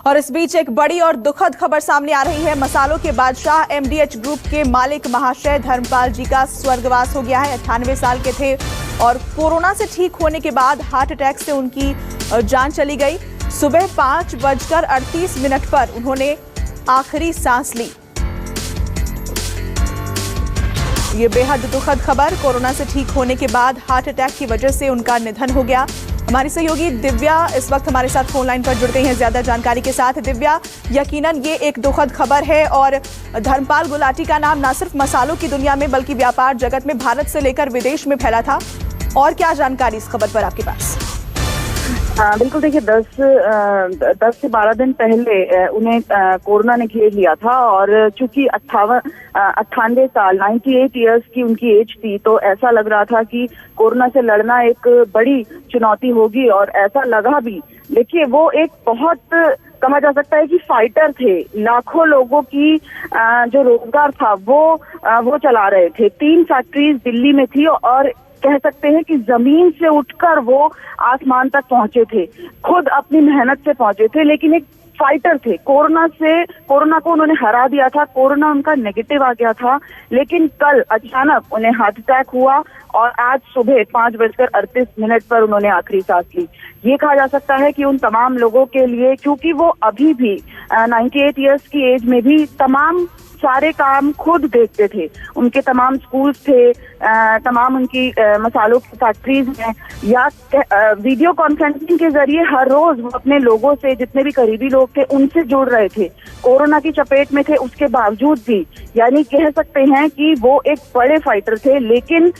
और इस बीच एक बड़ी और दुखद खबर सामने आ रही है। मसालों के बादशाह एमडीएच ग्रुप के मालिक महाशय धर्मपाल जी का स्वर्गवास हो गया है। 98 साल के थे और कोरोना से ठीक होने के बाद हार्ट अटैक से उनकी जान चली गई। सुबह 5:38 पर उन्होंने आखिरी सांस ली। ये बेहद दुखद खबर, कोरोना से ठीक होने के बाद हार्ट अटैक की वजह से उनका निधन हो गया। हमारी सहयोगी दिव्या इस वक्त हमारे साथ फोन लाइन पर जुड़ गई हैं ज्यादा जानकारी के साथ। दिव्या, यकीनन ये एक दुखद खबर है और धर्मपाल गुलाटी का नाम न सिर्फ मसालों की दुनिया में बल्कि व्यापार जगत में भारत से लेकर विदेश में फैला था। और क्या जानकारी इस खबर पर आपके पास? बिल्कुल, देखिए 10 से 12 दिन पहले उन्हें कोरोना ने घेर लिया था और चूंकि 98 साल 98 इयर्स की उनकी एज थी, तो ऐसा लग रहा था कि कोरोना से लड़ना एक बड़ी चुनौती होगी और ऐसा लगा भी। देखिए, वो एक बहुत कहा जा सकता है कि फाइटर थे। लाखों लोगों की जो रोजगार था वो चला रहे थे। 3 फैक्ट्रीज दिल्ली में थी और कह सकते हैं कि जमीन से उठकर वो आसमान तक पहुंचे थे। खुद अपनी मेहनत से पहुंचे थे, लेकिन एक फाइटर थे। कोरोना को उन्होंने हरा दिया था। कोरोना उनका नेगेटिव आ गया था, लेकिन कल अचानक उन्हें हार्ट अटैक हुआ और आज सुबह 5:38 पर उन्होंने आखिरी सांस ली। ये कहा जा सकता है कि उन तमाम लोगों के लिए, क्योंकि वो अभी भी 98 इयर्स की एज में भी तमाम सारे काम खुद देखते थे। उनके तमाम स्कूल्स थे, तमाम उनकी मसालों की फैक्ट्रीज हैं, या वीडियो कॉन्फ्रेंसिंग के जरिए हर रोज वो अपने लोगों से, जितने भी करीबी लोग थे, उनसे जुड़ रहे थे। कोरोना की चपेट में थे, उसके बावजूद भी, यानी कह सकते हैं कि वो एक बड़े फाइटर थे। लेकिन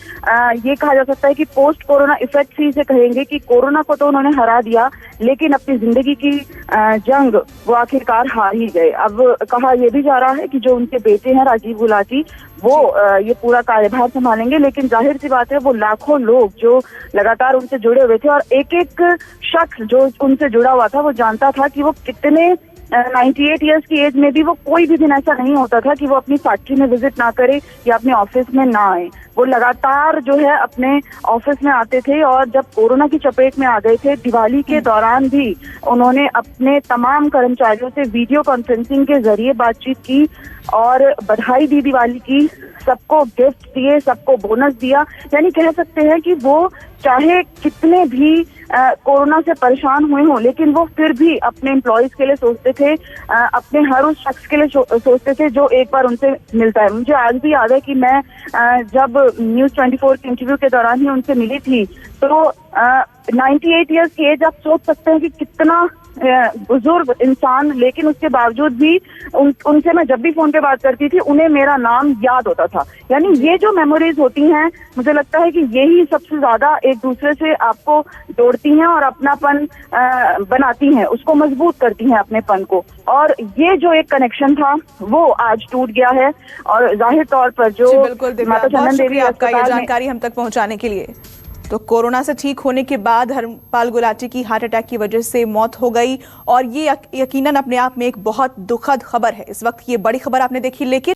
ये कहा जा सकता है कि पोस्ट कोरोना इफेक्ट ही से कहेंगे कि कोरोना को तो उन्होंने हरा दिया, लेकिन अपनी जिंदगी की जंग वो आखिरकार हार ही गए। अब कहा यह भी जा रहा है कि जो उनके बेटे हैं राजीव गुलाटी, वो ये पूरा कार्यभार संभालेंगे। लेकिन जाहिर सी बात है, वो लाखों लोग जो लगातार उनसे जुड़े हुए थे और एक एक शख्स जो उनसे जुड़ा हुआ था वो जानता था कि वो कितने 98 इयर्स की एज में भी वो कोई भी दिन ऐसा नहीं होता था कि वो अपनी फैक्ट्री में विजिट ना करे या अपने ऑफिस में ना आए। वो लगातार जो है अपने ऑफिस में आते थे और जब कोरोना की चपेट में आ गए थे, दिवाली के दौरान भी उन्होंने अपने तमाम कर्मचारियों से वीडियो कॉन्फ्रेंसिंग के जरिए बातचीत की और बधाई दी दिवाली की, सबको गिफ्ट दिए, सबको बोनस दिया। यानी कह सकते हैं कि वो चाहे कितने भी कोरोना से परेशान हुए हों, लेकिन वो फिर भी अपने एम्प्लॉयज के लिए सोचते थे, अपने हर उस शख्स के लिए सोचते थे जो एक बार उनसे मिलता है। मुझे आज भी याद है कि मैं जब न्यूज़ 24 के इंटरव्यू के दौरान ही उनसे मिली थी, तो 98 इयर्स की एज, आप सोच सकते हैं कि कितना बुजुर्ग इंसान, लेकिन उसके बावजूद भी उनसे मैं जब भी फोन पे बात करती थी, उन्हें मेरा नाम याद होता था। यानी ये जो मेमोरीज होती हैं, मुझे लगता है कि यही सबसे ज्यादा एक दूसरे से आपको जोड़ती हैं और अपनापन बनाती हैं, उसको मजबूत करती हैं अपनेपन को। और ये जो एक कनेक्शन था वो आज टूट गया है और जाहिर तौर पर जो माता चंदन देवी आपका ये जानकारी हम तक पहुंचाने के लिए। तो कोरोना से ठीक होने के बाद धर्मपाल गुलाटी की हार्ट अटैक की वजह से मौत हो गई और ये यकीनन अपने आप में एक बहुत दुखद खबर है। इस वक्त ये बड़ी खबर आपने देखी, लेकिन